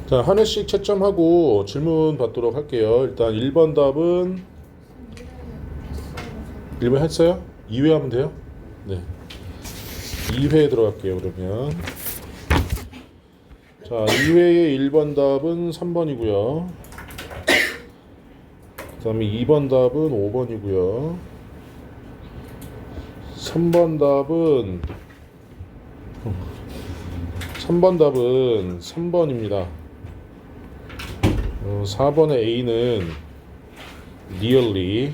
자, 한 회씩 채점하고 질문 받도록 할게요. 일단 1번 답은 1번 했어요? 2회 하면 돼요? 네. 2회 들어갈게요, 그러면. 자, 2회의 1번 답은 3번이고요. 그 다음에 2번 답은 5번이고요. 3번 답은 3번입니다. 4번의 A는 nearly,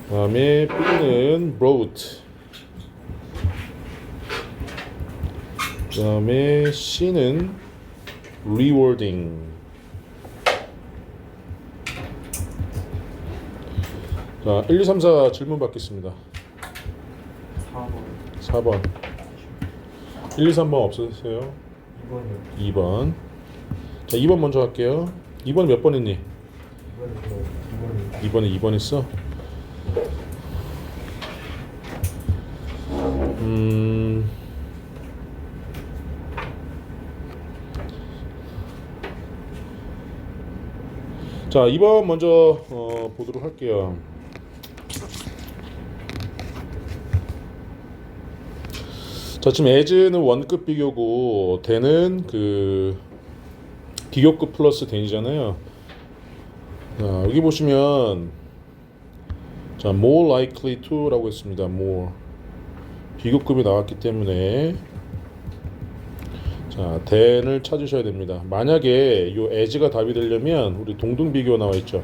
그 다음에 B는 brought, 그 다음에 C는 rewarding. 자, 1, 2, 3, 4 질문 받겠습니다. 4번 1, 2, 3번 없으세요? 2번. 자, 2번 먼저 할게요. 2번 몇 번 했니? 2번에 2번 했어? 자, 2번 먼저 보도록 할게요. 자, 지금 as는 원급 비교고 then은 그 비교급 플러스 then이잖아요. 자, 여기 보시면 자, more likely to 라고 했습니다. more 비교급이 나왔기 때문에 자, then을 찾으셔야 됩니다. 만약에 요 as가 답이 되려면 우리 동등 비교 나와 있죠.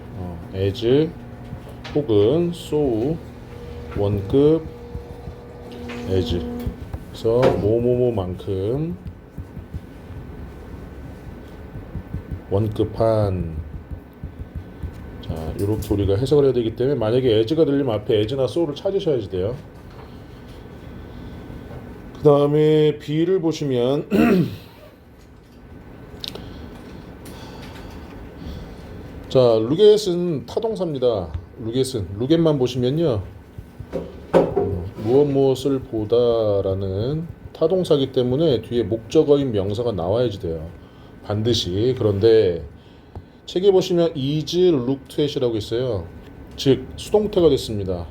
as 혹은 so 원급 as, 그래서 뭐뭐뭐만큼 원급한, 자, 요렇게 우리가 해석을 해야 되기 때문에 만약에 as가 들리면 앞에 as나 so를 찾으셔야지 돼요. 그 다음에 B를 보시면 자, 루겟은 타동사입니다. 루겟만 보시면요, 무엇을 보다라는 타동사기 때문에 뒤에 목적어인 명사가 나와야지 돼요, 반드시. 그런데 책에 보시면 is looked at이라고 있어요. 즉 수동태가 됐습니다.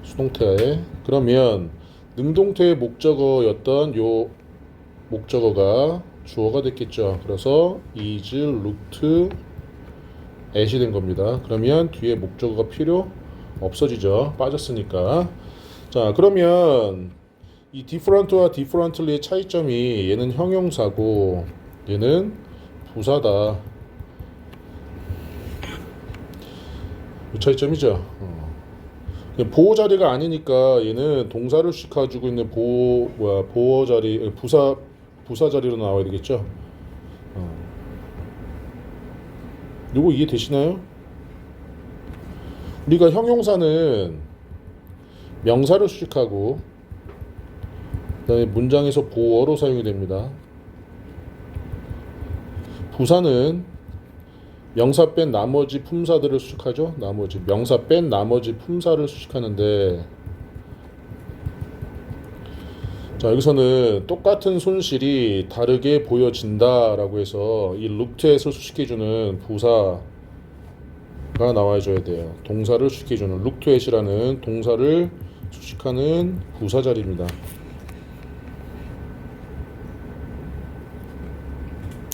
수동태에. 그러면 능동태의 목적어였던 요 목적어가 주어가 됐겠죠. 그래서 is looked at이 된 겁니다. 그러면 뒤에 목적어가 필요 없어지죠, 빠졌으니까. 자, 그러면 이 different와 differently의 차이점이 얘는 형용사고 얘는 부사다, 이 차이점이죠. 보호 자리가 아니니까 얘는 동사를 수식해주고 있는 보호 자리, 부사 자리로 나와야 되겠죠. 요거 이해되시나요? 우리가 형용사는 명사를 수식하고 그다음에 문장에서 보어로 사용이 됩니다. 부사는 명사 뺀 나머지 품사들을 수식하죠. 명사 뺀 나머지 품사를 수식하는데, 자, 여기서는 똑같은 손실이 다르게 보여진다 라고 해서 이 looked at을 수식해주는 부사가 나와줘야 돼요. 동사를 수식해주는 looked at이라는 동사를 수식하는 부사 자리입니다.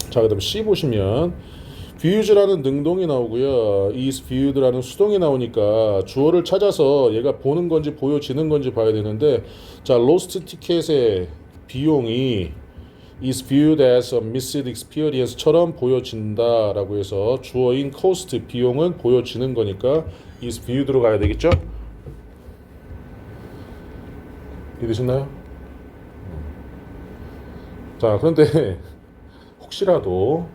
자, 그 다음에 C 보시면 views라는 능동이 나오고요, is viewed라는 수동이 나오니까 주어를 찾아서 얘가 보는 건지 보여지는 건지 봐야 되는데, 자, lost ticket의 비용이 is viewed as a missed experience처럼 보여진다 라고 해서 주어인 cost 비용은 보여지는 거니까 is viewed로 가야 되겠죠? 이해되셨나요? 자, 그런데 혹시라도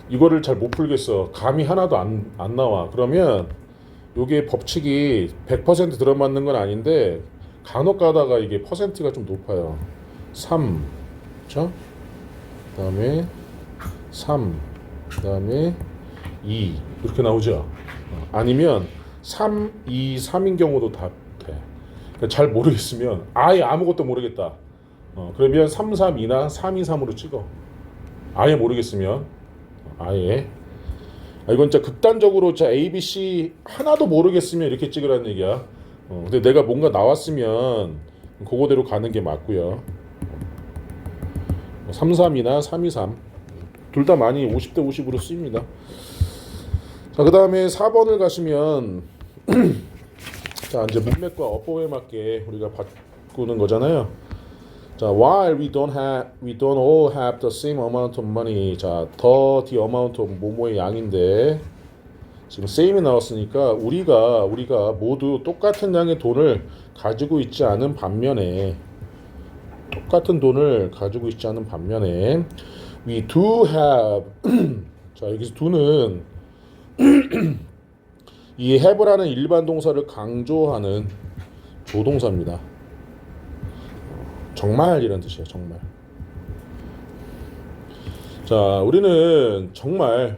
이거를 잘 못 풀겠어, 감이 하나도 안 나와, 그러면 요게 법칙이 100% 들어맞는 건 아닌데 간혹 가다가 이게 퍼센트가 좀 높아요. 3, 그렇죠? 그 다음에 3, 그 다음에 2 이렇게 나오죠. 아니면 3, 2, 3인 경우도 다 돼. 그러니까 잘 모르겠으면 아예 아무것도 모르겠다, 그러면 332나 323으로 찍어. 아예 모르겠으면 아예. 이건 진짜 극단적으로 진짜 A, B, C 하나도 모르겠으면 이렇게 찍으라는 얘기야. 근데 내가 뭔가 나왔으면 그거대로 가는 게 맞고요. 332나 323 둘 다 많이 50대 50으로 쓰입니다. 자, 그 다음에 4번을 가시면 자, 이제 문맥과 어법에 맞게 우리가 바꾸는 거잖아요. 자, while we don't all have the same amount of money. 자, the amount of 뭐뭐의 양인데 지금 same이 나왔으니까 우리가 모두 똑같은 양의 돈을 가지고 있지 않은 반면에 we do have 자, 여기서 do는 이 have라는 일반 동사를 강조하는 조동사입니다. 정말 이런 뜻이에요. 정말. 자, 우리는 정말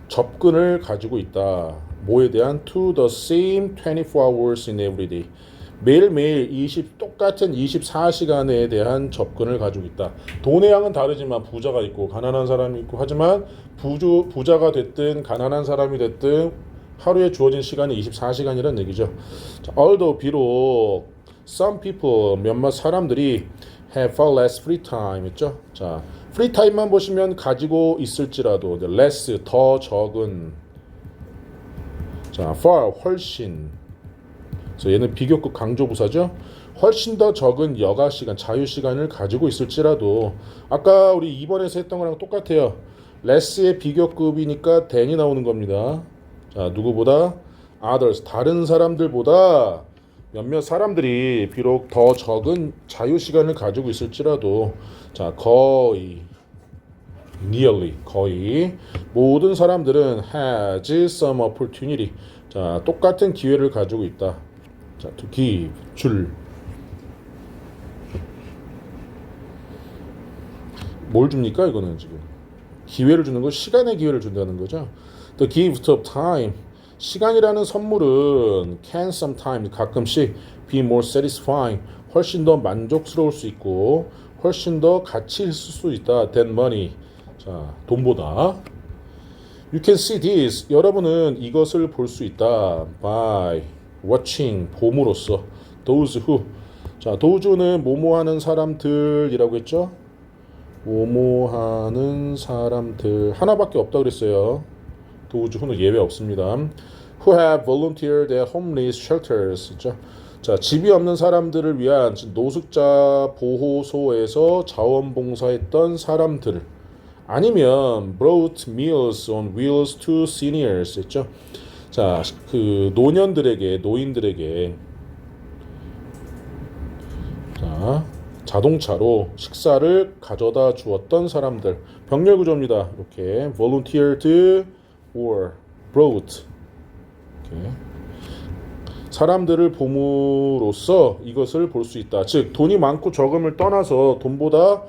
접근을 가지고 있다. 뭐에 대한 to the same 24 hours in every day. 매일매일 똑같은 24시간에 대한 접근을 가지고 있다. 돈의 양은 다르지만 부자가 있고 가난한 사람이 있고 하지만 부자가 됐든 가난한 사람이 됐든 하루에 주어진 시간이 24시간이라는 얘기죠. 자, although 비록 some people 몇몇 사람들이 have far less free time 했죠. 자, free time만 보시면 가지고 있을지라도 less 더 적은 자, far 훨씬 그래서 얘는 비교급 강조 부사죠. 훨씬 더 적은 여가 시간, 자유 시간을 가지고 있을지라도 아까 우리 2번에서 했던 거랑 똑같아요. less의 비교급이니까 than이 나오는 겁니다. 자, 누구보다 others 다른 사람들보다 몇몇 사람들이 비록 더 적은 자유 시간을 가지고 있을지라도 자, 거의 거의 모든 사람들은 has some opportunity. 자, 똑같은 기회를 가지고 있다. 자, to give 줄. 뭘 줍니까? 이거는 지금 기회를 주는 거, 시간의 기회를 준다는 거죠. The gift of time. 시간이라는 선물은 can sometimes 가끔씩 be more satisfying. 훨씬 더 만족스러울 수 있고 훨씬 더 가치 있을 수 있다. than money. 자, 돈보다. You can see this. 여러분은 이것을 볼 수 있다. by watching 봄으로써 those who. 자, those는 뭐뭐하는 사람들이라고 했죠. 뭐뭐하는 사람들 하나밖에 없다 그랬어요. those who는 예외 없습니다. Who have volunteered at homeless shelters. 그렇죠? 자, 집이 없는 사람들을 위한 노숙자 보호소에서 자원봉사했던 사람들. 아니면 brought meals on wheels to seniors 했죠. 자, 그 노인들에게 자, 자동차로 식사를 가져다 주었던 사람들. 병렬 구조입니다. 이렇게 volunteered or brought. 이렇게. 사람들을 봄으로써 이것을 볼 수 있다. 즉 돈이 많고 적음을 떠나서 돈보다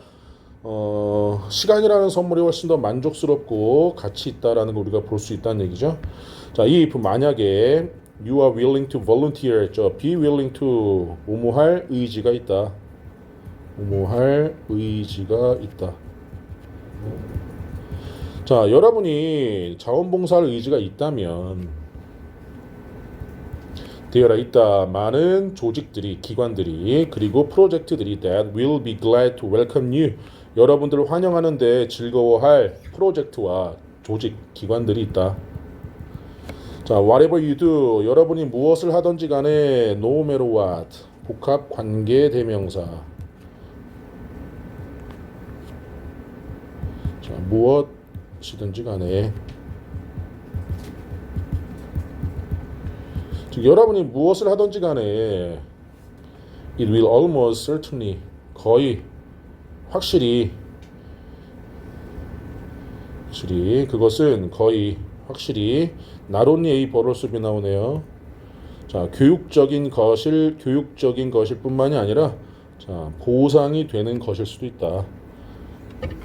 시간이라는 선물이 훨씬 더 만족스럽고 가치 있다라는 걸 우리가 볼 수 있다는 얘기죠. 자, 이 if 만약에 you are willing to volunteer 했죠. be willing to 뭐뭐할 의지가 있다. 뭐뭐할 의지가 있다. 자, 여러분이 자원봉사할 의지가 있다면 되어라 있다. 많은 조직들이, 기관들이, 그리고 프로젝트들이 that will be glad to welcome you. 여러분들을 환영하는데 즐거워할 프로젝트와 조직, 기관들이 있다. 자, whatever you do. 여러분이 무엇을 하든지 간에 no matter what. 복합 관계 대명사. 자, 무엇이든지 간에 즉 여러분이 무엇을 하든지 간에 it will almost certainly 거의 확실히 그것은 거의 확실히 not only a but also be 나오네요. 자, 교육적인 것일 뿐만이 아니라 자, 보상이 되는 것일 수도 있다.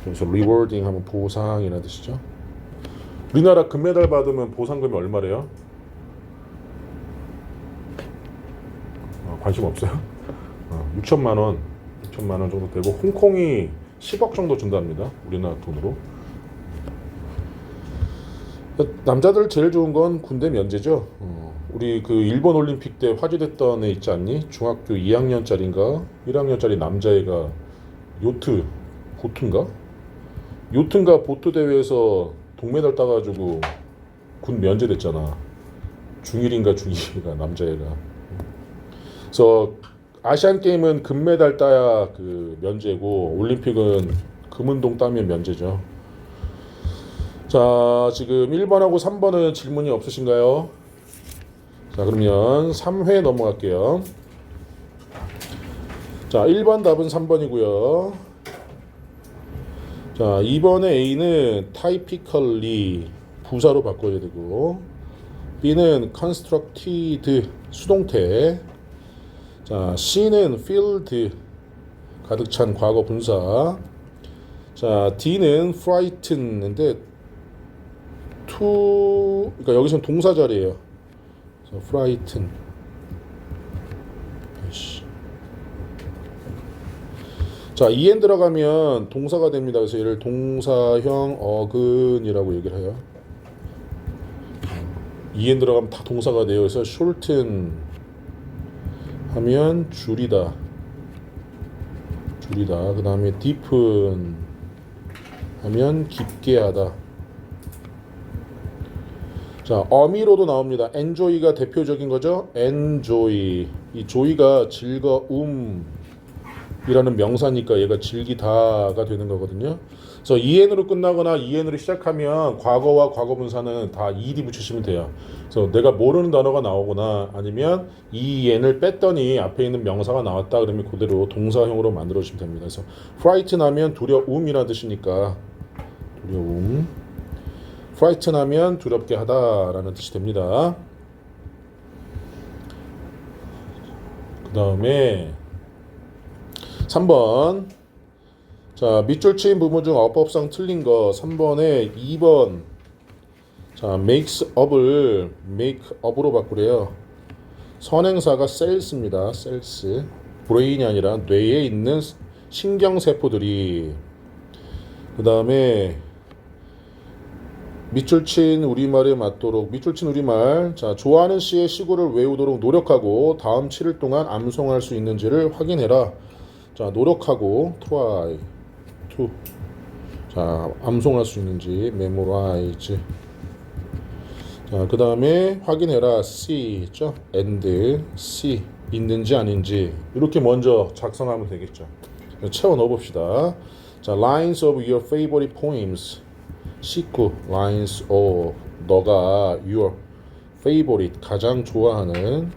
그래서 rewarding 하면 보상이라는 뜻이죠. 우리나라 금메달 받으면 보상금이 얼마래요? 관심 없어요? 6천만 원 6천만 원 정도 되고 홍콩이 10억 정도 준답니다. 우리나라 돈으로. 남자들 제일 좋은 건 군대 면제죠. 우리 그 일본 올림픽 때 화제됐던 애 있지 않니? 중학교 2학년짜리인가 1학년짜리 남자애가 요트인가 보트 대회에서 동메달 따가지고 군 면제됐잖아. 중1인가 중2가 남자애가. 그래서 아시안 게임은 금메달 따야 그 면제고 올림픽은 금은동 따면 면제죠. 자, 지금 1번하고 3번은 질문이 없으신가요? 자, 그러면 3회 넘어갈게요. 자, 1번 답은 3번이고요. 자, 2번의 A는 typically 부사로 바꿔야 되고 B는 constructed 수동태. 자, C는 filled 가득 찬 과거 분사. 자, D는 frighten인데 그러니까 여기서는 동사 자리예요. 자, frighten. 자, en 들어가면 동사가 됩니다. 그래서 얘를 동사형 어근이라고 얘기를 해요. en 들어가면 다 동사가 돼요. 그래서 shorten 하면 줄이다. 그 다음에 deepen 하면 깊게 하다. 자, 어미로도 나옵니다. enjoy가 대표적인 거죠. enjoy. 이 joy가 즐거움이라는 명사니까 얘가 즐기다가 되는 거거든요. 그래서 en으로 끝나거나 en으로 시작하면 과거와 과거분사는 다 ed 붙이시면 돼요. 그래서 내가 모르는 단어가 나오거나 아니면 en을 뺐더니 앞에 있는 명사가 나왔다 그러면 그대로 동사형으로 만들어 주시면 됩니다. 그래서 frighten 하면 두려움이라는 뜻이니까 두려움. frighten 하면 두렵게 하다라는 뜻이 됩니다. 그 다음에 3번. 자, 밑줄 치인 부분 중 어법상 틀린 거 3번에 2번. 자, make up으로 바꾸래요. 선행사가 cells입니다. cells. 브레인이 아니라 뇌에 있는 신경세포들이. 그 다음에 밑줄 친 우리말에 맞도록 밑줄 친 우리말. 자, 좋아하는 시의 시구를 외우도록 노력하고 다음 7일 동안 암송할 수 있는지를 확인해라. 자, 노력하고 try to. 자, 암송할 수 있는지 memorize. 자, 그 다음에 확인해라 see 있죠? and see 있는지 아닌지 이렇게 먼저 작성하면 되겠죠. 채워 넣어 봅시다. 자, lines of your favorite poems. 식구 lines of 너가 your favorite 가장 좋아하는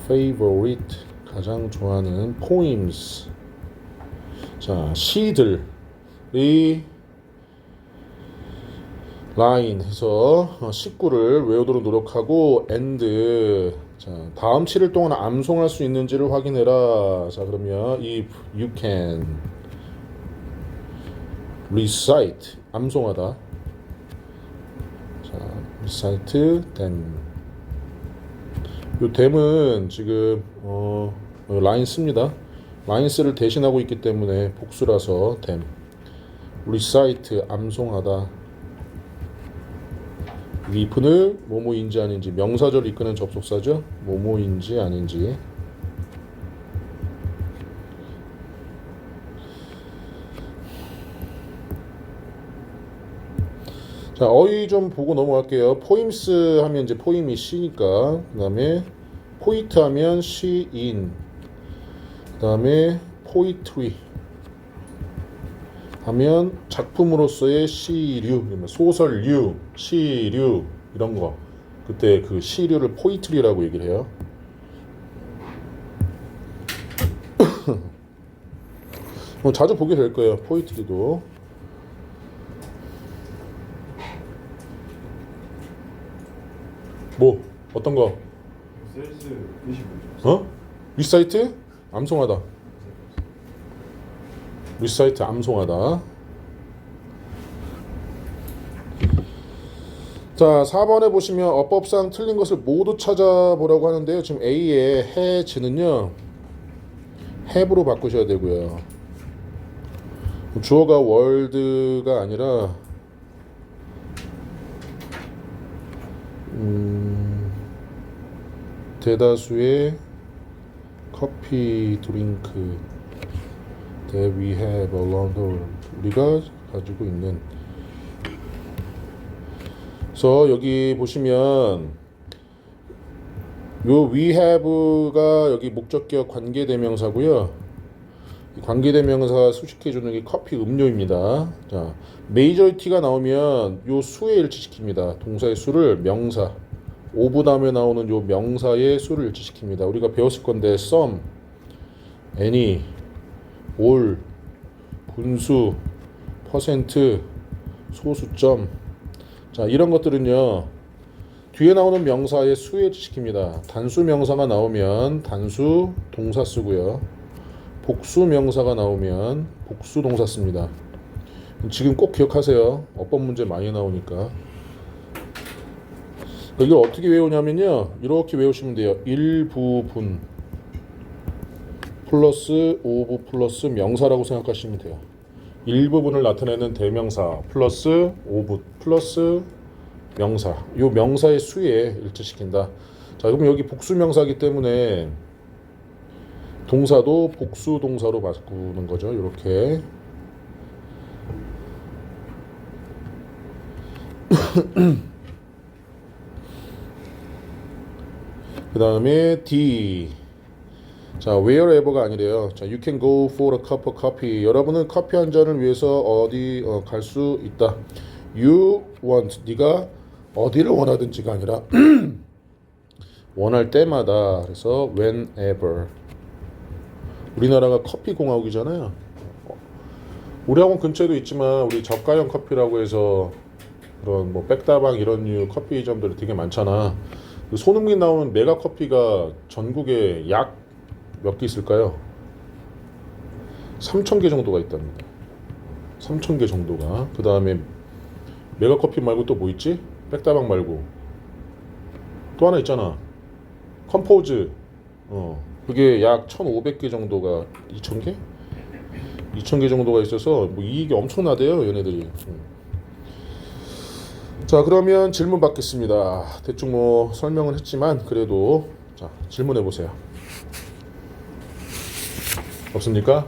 favorite 가장 좋아하는 poems. 자, 시들이 line 해서 식구를 외우도록 노력하고 and 자, 다음 7일 동안 암송할 수 있는지를 확인해라. 자, 그러면 if you can recite 암송하다. 자, recite them. 요 them은 지금 라인 씁니다. 라인스를 대신하고 있기 때문에 복수라서 them. recite 암송하다. if는 뭐뭐인지 아닌지 명사절 이끄는 접속사죠. 뭐뭐인지 아닌지. 자, 어휘 좀 보고 넘어갈게요. 포임스 하면 이제 포임이 시니까. 그 다음에 포이트 하면 시인. 그 다음에 포이트리 하면 작품으로서의 시류, 소설류, 시류 이런 거. 그때 그 시류를 포이트리라고 얘기를 해요. 자주 보게 될 거예요. 포이트리도. 뭐 어떤 거? 셀스 25점. 리사이트? 암송하다. 리사이트 암송하다. 자, 4번에 보시면 어법상 틀린 것을 모두 찾아보라고 하는데요. 지금 A의 해지는요, have로 바꾸셔야 되고요. 주어가 world가 아니라 대다수의 커피 드링크 that we have around the world. 우리가 가지고 있는. 그래서 여기 보시면 요 we have가 여기 목적격 관계대명사고요. 관계대명사 수식해 주는 게 커피 음료입니다. 자, majority가 나오면 요 수에 일치시킵니다. 동사의 수를 명사. 오브 다음에 나오는 요 명사의 수를 일치시킵니다. 우리가 배웠을 건데 some, any, all, 분수, 퍼센트, 소수점. 자, 이런 것들은요, 뒤에 나오는 명사의 수에 일치시킵니다. 단수 명사가 나오면 단수 동사 쓰고요. 복수 명사가 나오면 복수 동사 씁니다. 지금 꼭 기억하세요. 어법 문제 많이 나오니까. 이걸 어떻게 외우냐면요, 이렇게 외우시면 돼요. 일부분 플러스 오브 플러스 명사라고 생각하시면 돼요. 일부분을 나타내는 대명사 플러스 오브 플러스 명사. 요 명사의 수에 일치시킨다. 자, 그럼 여기 복수 명사이기 때문에 동사도 복수 동사로 바꾸는 거죠. 이렇게. 그 다음에 D. 자, wherever가 아니래요. 자, you can go for a cup of coffee. 여러분은 커피 한 잔을 위해서 어디 갈 수 있다. You want. 네가 어디를 원하든지가 아니라 원할 때마다. 그래서 whenever. 우리나라가 커피 공화국이잖아요. 우리 학원 근처에도 있지만 우리 저가형 커피라고 해서 그런 뭐 백다방 이런 류 커피점들이 되게 많잖아. 그 손흥민 나오는 메가 커피가 전국에 약 몇 개 있을까요? 3,000개 정도가 있답니다. 3,000개 정도가. 그 다음에 메가 커피 말고 또 뭐 있지? 백다방 말고 또 하나 있잖아. 컴포즈. 그게 약 1,500개 정도가 2,000개? 2,000개 정도가 있어서 뭐 이익이 엄청나대요, 얘네들이. 자, 그러면 질문 받겠습니다. 대충 뭐 설명은 했지만 그래도 자, 질문해 보세요. 없습니까?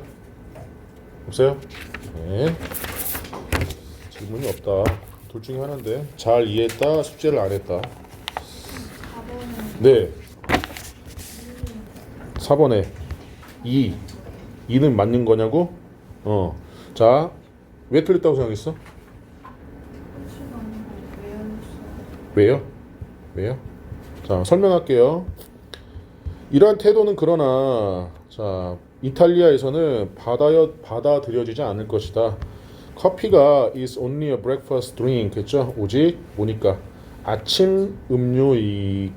없어요? 네. 질문이 없다. 둘 중에 하나인데 잘 이해했다, 숙제를 안 했다. 4번은 네. 4번에 2는 맞는 거냐고? 자, 왜 틀렸다고 생각했어? 왜요? 왜요? 자, 설명할게요. 이러한 태도는 그러나 자, 이탈리아에서는 받아들여지지 않을 것이다. 커피가 is only a breakfast drink 했죠? 오직 뭐니까 아침 음료이니까.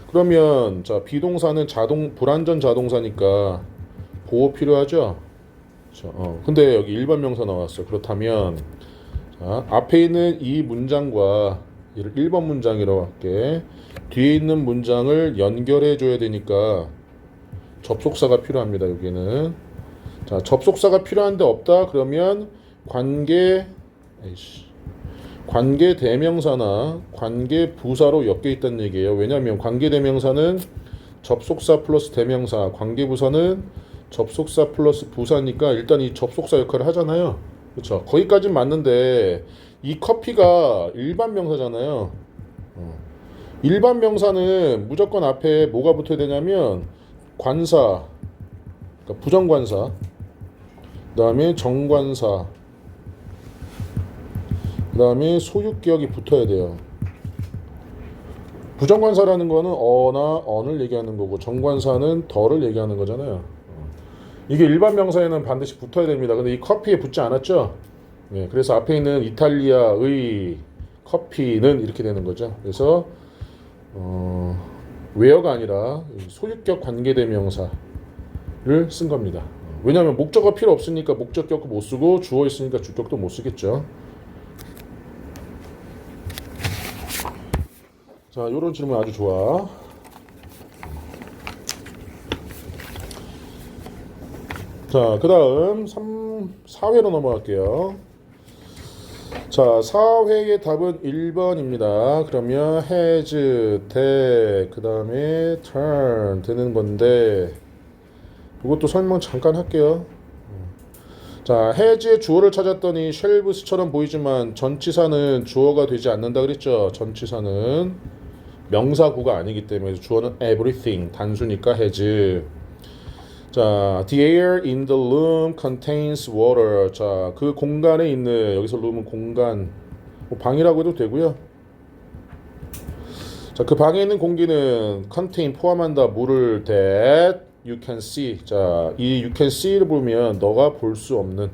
그러면 자, 비동사는 불완전 자동사니까 보호 필요하죠? 자, 근데 여기 일반 명사 나왔어. 그렇다면 자, 앞에 있는 이 문장과 1번 문장이라고 할게. 뒤에 있는 문장을 연결해 줘야 되니까 접속사가 필요합니다. 여기는 자, 접속사가 필요한데 없다 그러면 관계 대명사나 관계 부사로 엮여 있다는 얘기예요. 왜냐하면 관계 대명사는 접속사 플러스 대명사, 관계 부사는 접속사 플러스 부사니까 일단 이 접속사 역할을 하잖아요. 그렇죠? 거기까지는 맞는데 이 커피가 일반 명사잖아요. 일반 명사는 무조건 앞에 뭐가 붙어야 되냐면 관사, 그러니까 부정관사, 그 다음에 정관사, 그 다음에 소유격이 붙어야 돼요. 부정관사라는 거는 어나 언을 얘기하는 거고 정관사는 더를 얘기하는 거잖아요. 이게 일반 명사에는 반드시 붙어야 됩니다. 근데 이 커피에 붙지 않았죠? 네, 그래서 앞에 있는 이탈리아의 커피는 이렇게 되는 거죠. 그래서 where가 아니라 소유격 관계대명사를 쓴 겁니다. 왜냐하면 목적어 필요 없으니까 목적격도 못 쓰고 주어 있으니까 주격도 못 쓰겠죠. 자, 요런 질문 아주 좋아. 자, 그 다음 4회로 넘어갈게요. 자, 4회의 답은 1번입니다. 그러면 has, that, 그 다음에 turn 되는 건데 이것도 설명 잠깐 할게요. 자, has의 주어를 찾았더니 shelves처럼 보이지만 전치사는 주어가 되지 않는다 그랬죠. 전치사는 명사구가 아니기 때문에 주어는 everything, 단수니까 has. 자, the air in the room contains water. 자, 그 공간에 있는, 여기서 room은 공간, 뭐 방이라고 해도 되고요. 자, 그 방에 있는 공기는 contain 포함한다. 물을 that you can see. 자, 이 you can see를 보면 너가 볼 수 없는.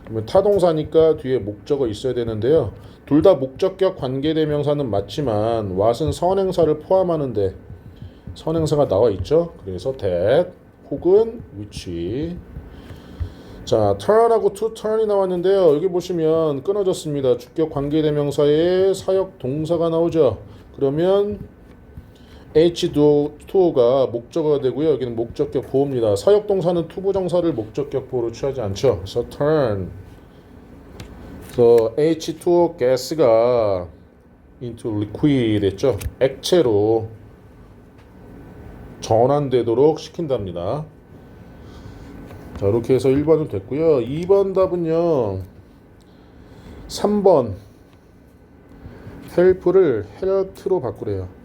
그러면 타동사니까 뒤에 목적어 있어야 되는데요. 둘 다 목적격 관계대명사는 맞지만 what은 선행사를 포함하는데 선행사가 나와 있죠. 그래서 that 혹은 which. 자, turn하고 to turn이 나왔는데요. 여기 보시면 끊어졌습니다. 주격 관계대명사에 사역 동사가 나오죠. 그러면 H2O가 목적어가 되고요. 여기는 목적격 보호입니다. 사역 동사는 투부정사를 목적격 보호로 취하지 않죠. 그래서 turn. 그래서 H2O 가스가 into liquid 했죠. 액체로 전환되도록 시킨답니다. 자, 이렇게 해서 1번은 됐고요. 2번 답은요. 3번 help를 helped로 바꾸래요.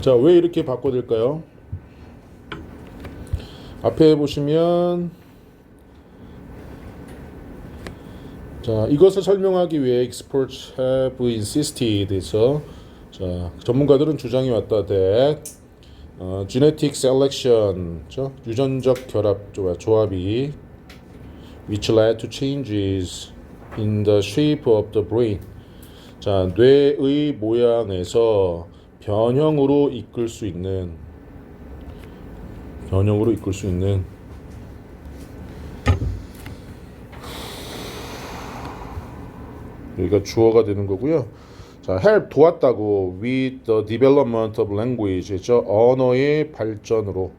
자, 왜 이렇게 바꿔야 될까요? 앞에 보시면 자, 이것을 설명하기 위해 experts have insisted 에서 자, 전문가들은 주장해 왔다 that genetic selection 유전적 결합 조합이 which led to changes in the shape of the brain. 자, 뇌의 모양에서 변형으로 이끌 수 있는 여기가 주어가 되는 거고요. 자, help 도왔다고 with the development of language 했죠. 언어의 발전으로.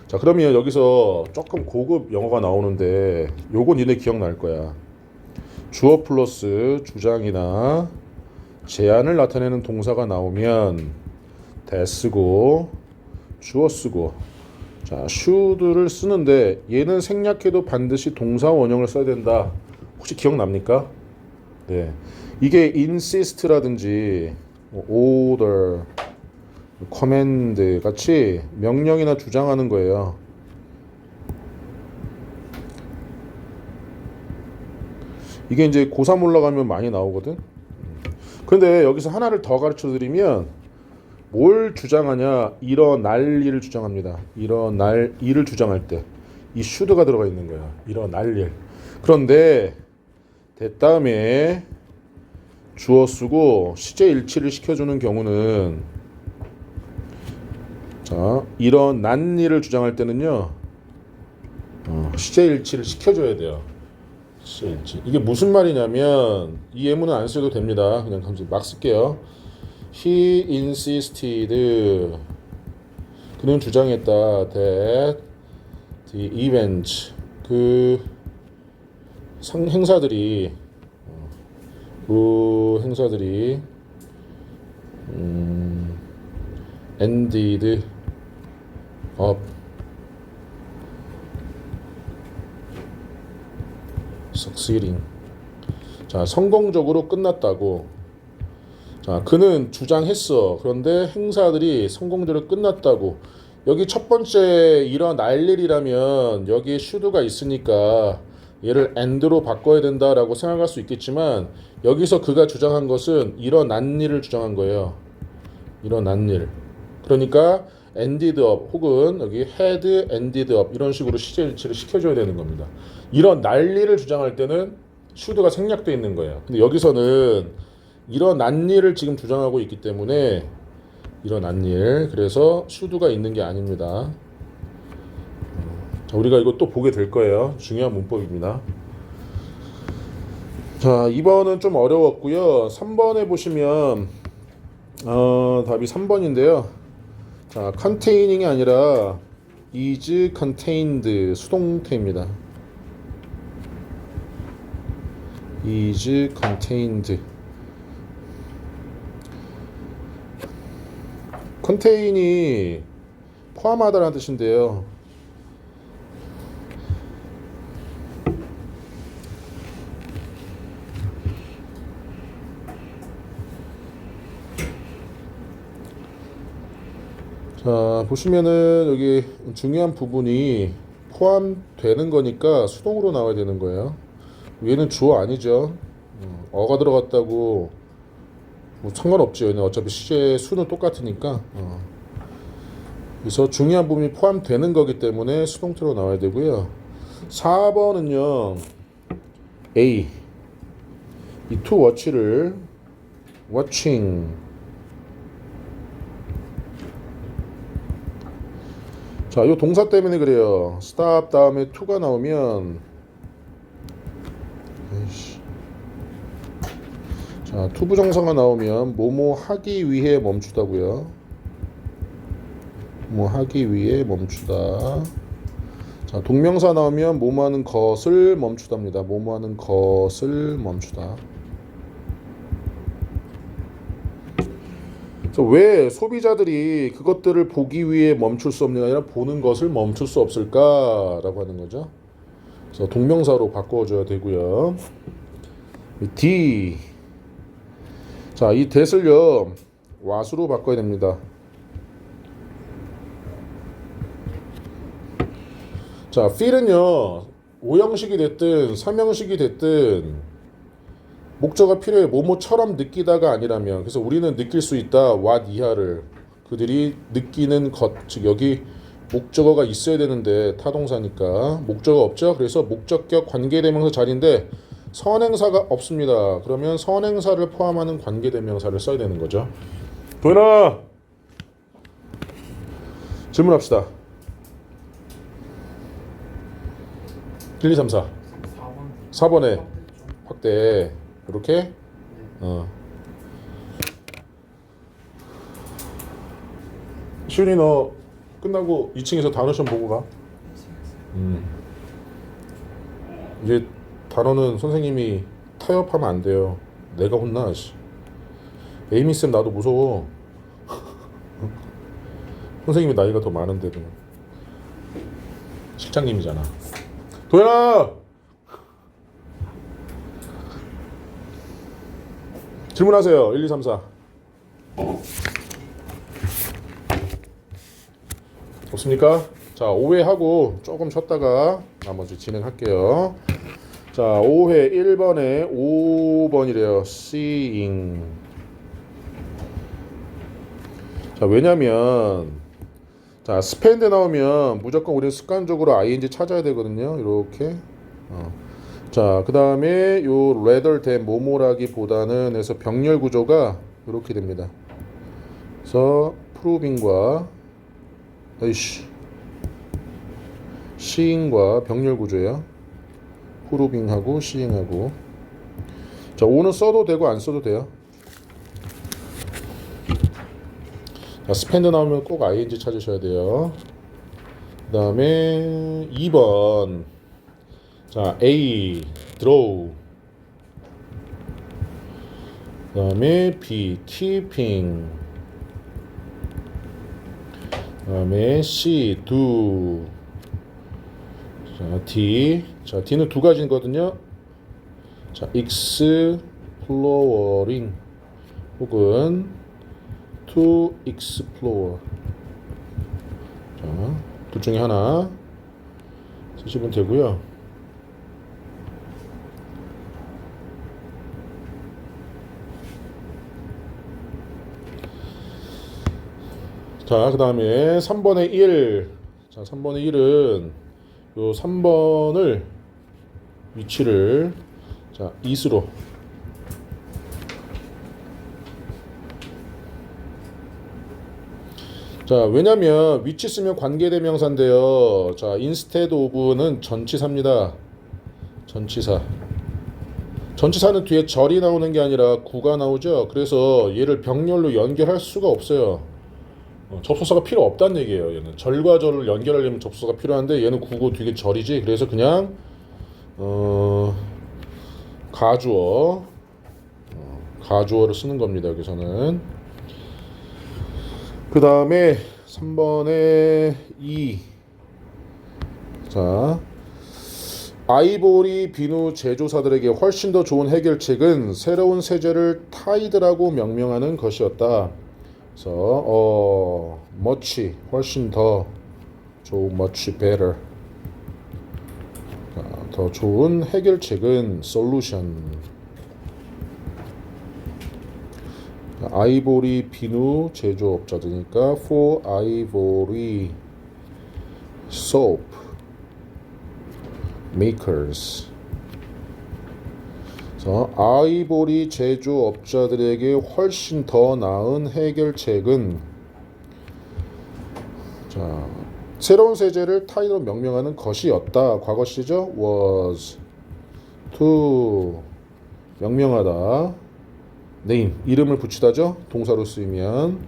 자, 그러면 여기서 조금 고급 영어가 나오는데 요건 니네 기억날 거야. 주어 플러스 주장이나 제안을 나타내는 동사가 나오면 대 쓰고 주어 쓰고 자, should를 쓰는데 얘는 생략해도 반드시 동사 원형을 써야 된다. 혹시 기억납니까? 네, 이게 insist라든지 order, command 같이 명령이나 주장하는 거예요. 이게 이제 고3 올라가면 많이 나오거든. 그런데 여기서 하나를 더 가르쳐 드리면 뭘 주장하냐? 일어날 일을 주장합니다. 일어날 일을 주장할 때 이 should가 들어가 있는 거야. 일어날 일. 그런데 다음에 주어 쓰고 시제 일치를 시켜주는 경우는 자, 일어난 일을 주장할 때는요 시제 일치를 시켜줘야 돼요. 시제 일치. 이게 무슨 말이냐면 이 예문은 안 써도 됩니다. 그냥 막 쓸게요. He insisted 그는 주장했다 that the events 그 행사들이 ended up succeeding. 자, 성공적으로 끝났다고. 자, 그는 주장했어. 그런데 행사들이 성공적으로 끝났다고. 여기 첫 번째 일어날 일이라면 여기에 should가 있으니까 얘를 and로 바꿔야 된다라고 생각할 수 있겠지만 여기서 그가 주장한 것은 일어난 일을 주장한 거예요. 일어난 일. 그러니까 ended up 혹은 여기 had ended up 이런 식으로 시제 일치를 시켜줘야 되는 겁니다. 일어날 일을 주장할 때는 should가 생략되어 있는 거예요. 근데 여기서는 일어난 일을 지금 주장하고 있기 때문에 일어난 일. 그래서 should가 있는 게 아닙니다. 자, 우리가 이거 또 보게 될 거예요. 중요한 문법입니다. 자, 2번은 좀 어려웠고요. 3번에 보시면 답이 3번인데요. 자, containing이 아니라 is contained 수동태입니다. is contained. contain이 포함하다라는 뜻인데요. 자, 보시면은 여기 중요한 부분이 포함되는 거니까 수동으로 나와야 되는 거예요. 얘는 주어 아니죠. 어가 들어갔다고 뭐 상관없죠. 얘는 어차피 시제 수는 똑같으니까. 그래서 중요한 부분이 포함되는 거기 때문에 수동태로 나와야 되고요. 4번은요. A 이 to watch를 watching. 자, 이 동사 때문에 그래요. stop 다음에 to가 나오면 자, to 부정사가 나오면 뭐뭐 하기 위해 멈추다고요. 뭐 하기 위해 멈추다. 자, 동명사 나오면 뭐뭐 하는 것을 멈추다입니다. 뭐뭐 하는 것을 멈추다. 왜 소비자들이 그것들을 보기 위해 멈출 수 없는 게 아니라 보는 것을 멈출 수 없을까라고 하는 거죠. 그래서 동명사로 바꿔줘야 되고요. D. 자, 이 that을요 what으로 바꿔야 됩니다. 자, feel은요 5형식이 됐든 3형식이 됐든 목적어가 필요해. 뭐뭐처럼 느끼다가 아니라면. 그래서 우리는 느낄 수 있다. what 이하를 그들이 느끼는 것. 즉 여기 목적어가 있어야 되는데 타동사니까 목적어 없죠. 그래서 목적격 관계대명사 자리인데 선행사가 없습니다. 그러면 선행사를 포함하는 관계대명사를 써야 되는 거죠. 도현아 질문합시다. 1, 2, 3, 4 4번에 확대 이렇게 시훈이 너 끝나고 2층에서 단어 시험 보고 가. 이제 단어는 선생님이 타협하면 안 돼요. 내가 혼나. 에이미 쌤 나도 무서워. 선생님이 나이가 더 많은데도 실장님이잖아. 도현아 질문하세요. 1, 2, 3, 4 없습니까? 자, 5회 하고 조금 쉬었다가 나머지 진행할게요. 자, 5회 1번에 5번이래요. seeing. 자, 왜냐면 자, spend 나오면 무조건 우리는 습관적으로 ing 찾아야 되거든요. 이렇게. 자, 그 다음에 요 rather than 뭐뭐라기보다는 해서 병렬 구조가 이렇게 됩니다. 그래서 proving과 seeing과 병렬 구조예요. proving하고 seeing하고. 자, 오는 써도 되고 안 써도 돼요. 자, spend 나오면 꼭 ing 찾으셔야 돼요. 그 다음에 2번. 자, A draw. 그 다음에 B keeping. 그 다음에 C do. 자, D. 자, D는 두 가지거든요. 자, exploring 혹은 to explore. 자, 둘 중에 하나 쓰시면 되고요. 자, 그 다음에 3번의 1. 자, 3번의 1은 요 3번을 위치를 자, it으로 자, 왜냐면 위치 쓰면 관계대명사인데요. 자, instead of는 전치사입니다. 전치사. 전치사는 뒤에 절이 나오는 게 아니라 구가 나오죠. 그래서 얘를 병렬로 연결할 수가 없어요. 접속사가 필요 없다는 얘기예요. 얘는 절과 절을 연결하려면 접속사가 필요한데 얘는 구고 뒤에 절이지. 그래서 그냥 가주어 가주어를 쓰는 겁니다. 여기서는. 그 다음에 3번에 2. 자, 아이보리 비누 제조사들에게 훨씬 더 좋은 해결책은 새로운 세제를 타이드라고 명명하는 것이었다. 그래서 much 훨씬 더 좋은 much better. 자, 더 좋은 해결책은 solution. 아이보리 비누 제조업자들이니까 for ivory soap makers. 그래서 아이보리 제조업자들에게 훨씬 더 나은 해결책은, 자, 새로운 세제를 타이로 명명하는 것이었다. 과거 시죠. was to 명명하다. name 이름을 붙이다죠. 동사로 쓰이면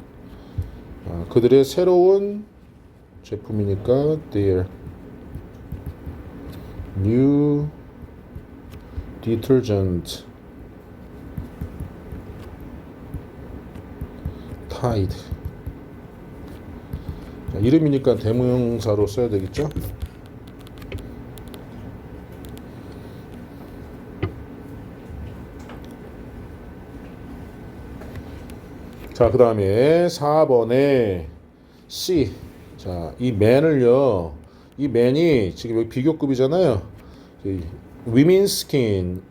그들의 새로운 제품이니까 their new detergent Tide. 자, 이름이니까 대명사로 써야 되겠죠. 자, 그 다음에 4번에 C. 자, 이 man을요, 이 man이 지금 여기 비교급이잖아요. women's skin,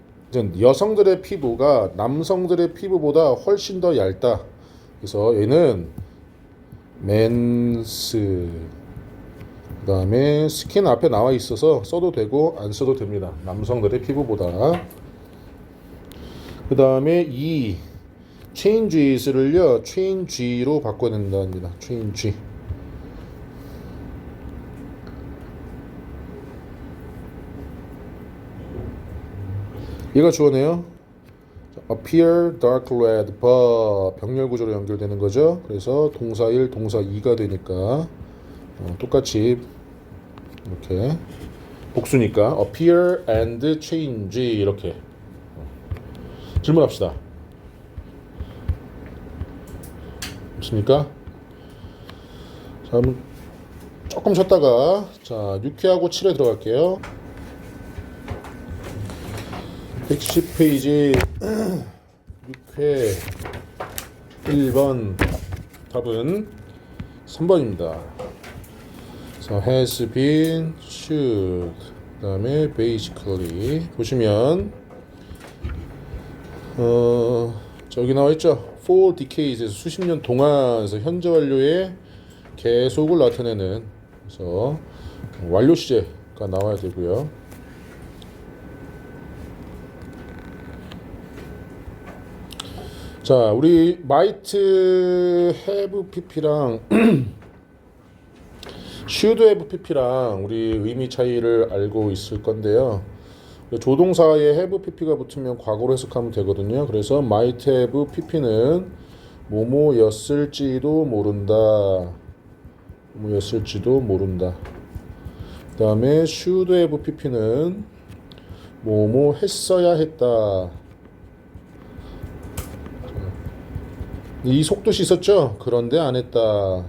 여성들의 피부가 남성들의 피부보다 훨씬 더 얇다. 그래서 얘는 men's, 그 다음에 skin 앞에 나와 있어서 써도 되고 안 써도 됩니다. 남성들의 피부보다. 그 다음에 이 changes를요 change로 바꿔야 된답니다. change. 얘가 주어네요. appear dark red 병렬 구조로 연결되는 거죠. 그래서 동사 1, 동사 2가 되니까 똑같이 이렇게 복수니까 appear and change 이렇게. 질문합시다. 없습니까? 자, 한번 조금 쉬었다가 자 6회하고 7회 들어갈게요. 110페이지 6회 1번 답은 3번입니다. 그래서 has been, should, 그 다음에 basically 보시면 저기 나와있죠. for decades에서 수십 년 동안에서 현재 완료의 계속을 나타내는, 그래서 완료 시제가 나와야 되고요. 자, 우리 might have pp랑 should have pp랑 우리 의미 차이를 알고 있을 건데요. 조동사에 have pp가 붙으면 과거로 해석하면 되거든요. 그래서 might have pp는 뭐뭐였을지도 모른다. 뭐였을지도 모른다. 그 다음에 should have pp는 뭐뭐 했어야 했다. 이 속뜻이 있었죠? 그런데 안 했다.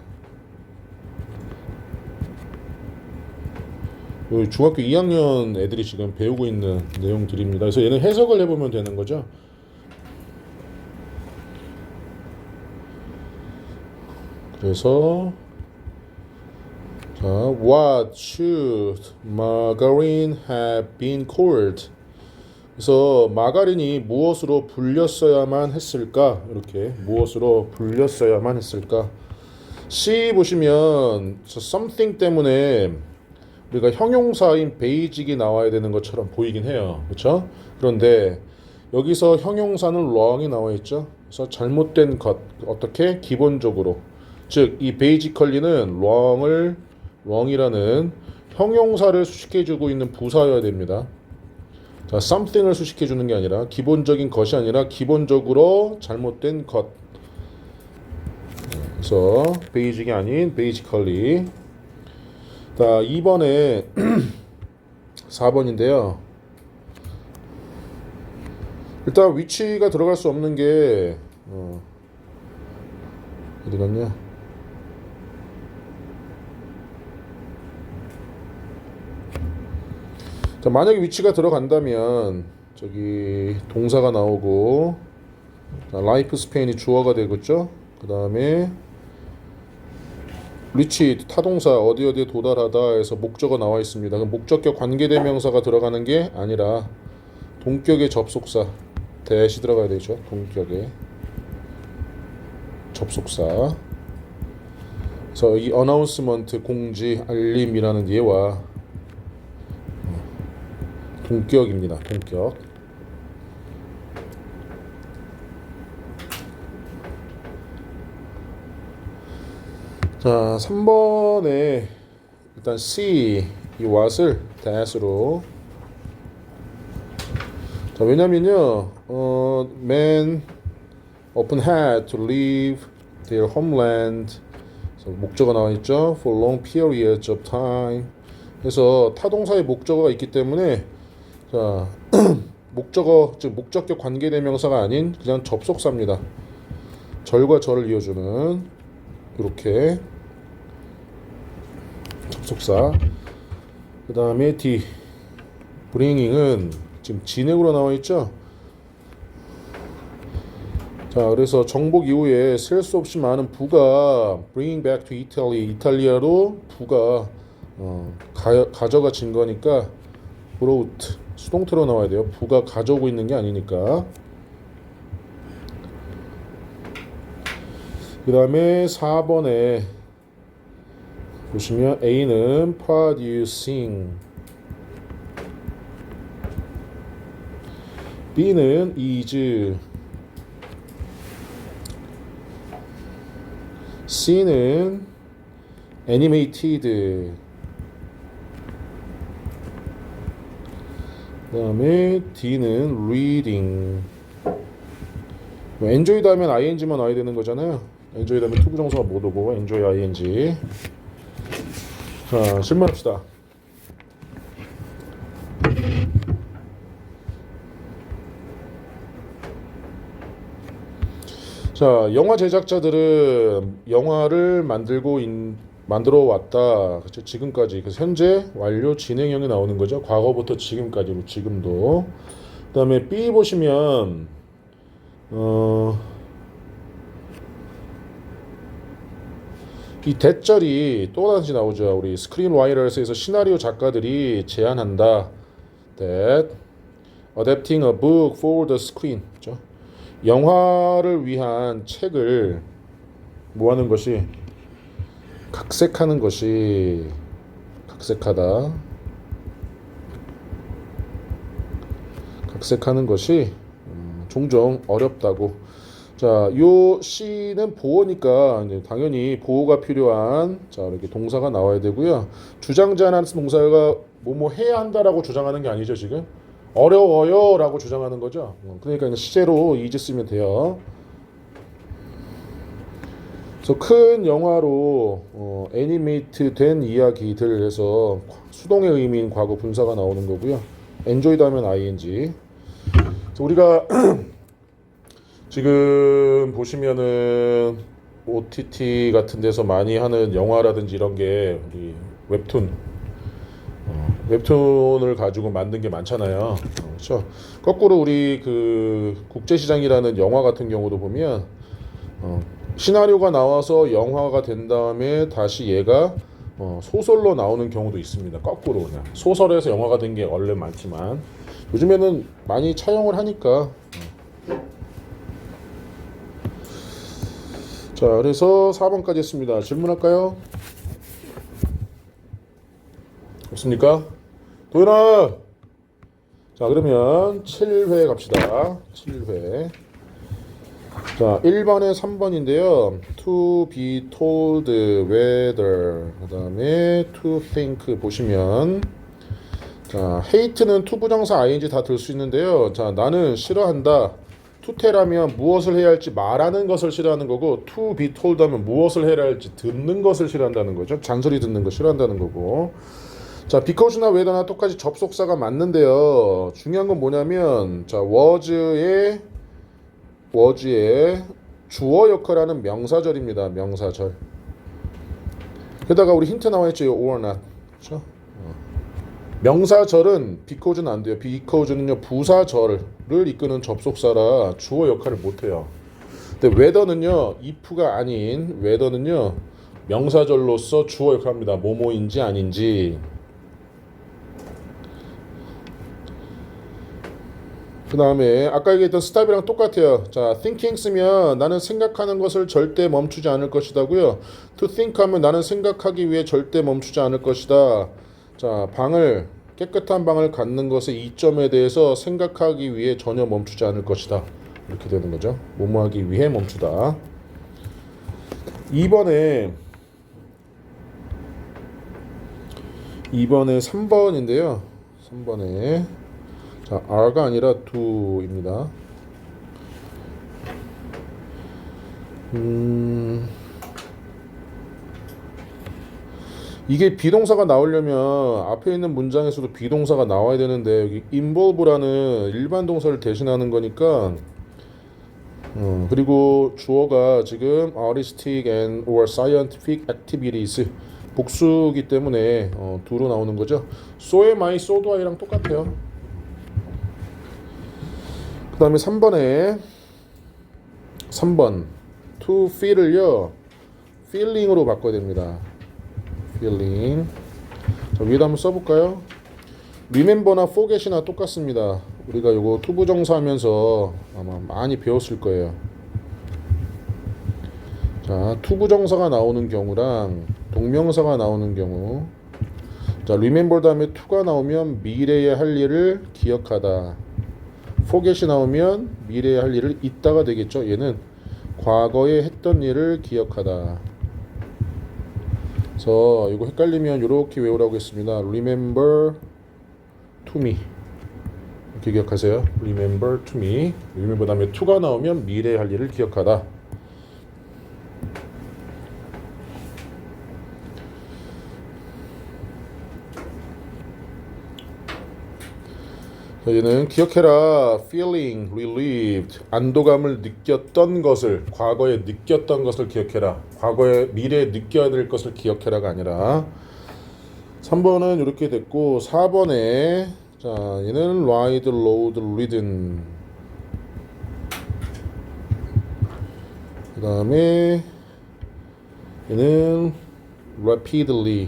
중학교 2학년 애들이 지금 배우고 있는 내용들입니다. 그래서 얘는 해석을 해보면 되는 거죠. 그래서 자, what should margarine have been called? 그래서 마가린이 무엇으로 불렸어야만 했을까? 이렇게 무엇으로 불렸어야만 했을까? C 보시면 something 때문에 우리가 형용사인 베이직이 나와야 되는 것처럼 보이긴 해요. 그렇죠? 그런데 여기서 형용사는 wrong이 나와 있죠. 그래서 잘못된 것, 어떻게? 기본적으로 즉 이 basically는 wrong이라는 형용사를 수식해주고 있는 부사여야 됩니다. 자, something을 수식해주는 게 아니라 기본적인 것이 아니라 기본적으로 잘못된 것. 그래서 basic이 아닌 basically. 자, 2번에 4번인데요. 일단 위치가 들어갈 수 없는 게 어디 갔냐? 자, 만약에 위치가 들어간다면 저기 동사가 나오고 자, 라이프 스팬이 주어가 되겠죠? 그 다음에 리치 타동사 어디에 도달하다 해서 목적어 나와 있습니다. 그럼 목적격 관계대명사가 들어가는 게 아니라 동격의 접속사 대시 들어가야 되죠. 동격의 접속사. 그래서 이 announcement 공지 알림이라는 예와 동격입니다. 동격. 자, 3번에 일단 see 이 what을 that으로. 자, 왜냐면요, men often had to leave their homeland. 그래서 목적어 나와 있죠. For long periods of time. 그래서 타동사의 목적어가 있기 때문에 자, 목적어 즉 목적격 관계대명사가 아닌 그냥 접속사입니다. 절과 절을 이어주는 이렇게 접속사. 그 다음에 D bringing은 지금 진행으로 나와 있죠. 자, 그래서 정복 이후에 셀 수 없이 많은 부가 bringing back to Italy 이탈리아로 부가 가져가진 거니까 brought 수동태로 나와야 돼요. 부가 가져오고 있는 게 아니니까. 그 다음에 4번에 보시면 A는 producing, B는 is, C는 animated, 그 다음에 D는 reading. enjoy 다음엔 ing만 와야 되는 거잖아요. enjoy 다음에 투부정사가 못 오고 enjoy ing. 자, 질문합시다. 자, 영화 제작자들은 영화를 만들어 왔다. 그렇죠? 지금까지. 그래서 현재 완료 진행형이 나오는 거죠. 과거부터 지금까지로 지금도. 그다음에 B 보시면 이 대절이 또다시 나오죠. 우리 스크린라이터스에서 시나리오 작가들이 제안한다. That adapting a book for the screen. 그렇죠? 영화를 위한 책을 뭐하는 것이 각색하는 것이 각색하다. 각색하는 것이 종종 어렵다고. 자, 요 C는 보호니까 이제 당연히 보호가 필요한 자 이렇게 동사가 나와야 되고요. 주장자라는 동사가 뭐뭐 해야 한다라고 주장하는 게 아니죠 지금. 어려워요라고 주장하는 거죠. 그러니까 시제로 is 쓰면 돼요. 그래서 큰 영화로 애니메이트 된 이야기들 해서 수동의 의미인 과거 분사가 나오는 거고요. enjoyed 하면 ing. 그래서 우리가 지금 보시면은 OTT 같은 데서 많이 하는 영화라든지 이런 게 우리 웹툰을 가지고 만든 게 많잖아요. 그렇죠? 거꾸로 우리 그 국제시장이라는 영화 같은 경우도 보면 시나리오가 나와서 영화가 된 다음에 다시 얘가 소설로 나오는 경우도 있습니다. 거꾸로 그냥 소설에서 영화가 된 게 원래 많지만 요즘에는 많이 차용을 하니까. 자, 그래서 4번까지 했습니다. 질문할까요? 없습니까? 도현아! 자, 그러면 7회 갑시다. 7회. 자, 1번에 3번인데요. To be told whether 그 다음에 to think 보시면 자, hate는 to 부정사 ing 다 들 수 있는데요. 자, 나는 싫어한다. to tell 하면 무엇을 해야 할지 말하는 것을 싫어하는 거고 to be told 하면 무엇을 해야 할지 듣는 것을 싫어한다는 거죠. 잔소리 듣는 거 싫어한다는 거고. 자, because나 whether나 똑같이 접속사가 맞는데요. 중요한 건 뭐냐면 자, was의 주어 역할하는 명사절입니다. 명사절. 게다가 우리 힌트 나와 있죠. or not. 그렇죠? 명사절은 because는 안 돼요. because는요 부사절을 이끄는 접속사라 주어 역할을 못 해요. 근데 whether는요 if가 아닌 whether는요 명사절로서 주어 역할합니다. 뭐뭐인지 아닌지. 그 다음에 아까 얘기했던 stop이랑 똑같아요. 자, thinking 쓰면 나는 생각하는 것을 절대 멈추지 않을 것이다고요. to think 하면 나는 생각하기 위해 절대 멈추지 않을 것이다. 자, 깨끗한 방을 갖는 것의 이점에 대해서 생각하기 위해 전혀 멈추지 않을 것이다. 이렇게 되는 거죠. 뭐뭐하기 위해 멈추다. 2번에 3번인데요. 3번에 자, are가 아니라 do입니다. 이게 비동사가 나오려면 앞에 있는 문장에서도 비동사가 나와야 되는데 여기 involve라는 일반 동사를 대신하는 거니까 그리고 주어가 지금 artistic and or scientific activities 복수기 때문에 do로 나오는 거죠. so에 my, so do I랑 똑같아요. 그 다음에 3번 to feel을요 feeling으로 바꿔야 됩니다. feeling. 자, 위에다 한번 써볼까요? remember나 forget이나 똑같습니다. 우리가 요거 to 부정사 하면서 아마 많이 배웠을 거예요. 자, to 부정사가 나오는 경우랑 동명사가 나오는 경우. 자, remember 다음에 to가 나오면 미래에 할 일을 기억하다. forget이 나오면 미래에 할 일을 있다가 되겠죠. 얘는 과거에 했던 일을 기억하다. 그래서 이거 헷갈리면 이렇게 외우라고 했습니다. Remember to me. 이렇게 기억하세요. Remember to me. remember 다음에 to가 나오면 미래에 할 일을 기억하다. 얘는 기억해라. feeling relieved. 안도감을 느꼈던 것을, 과거에 느꼈던 것을 기억해라. 과거에 미래에 느껴야 될 것을 기억해라가 아니라. 3번은 이렇게 됐고 4번에 자, 얘는 ride, load, ridden. 그 다음에 얘는 rapidly.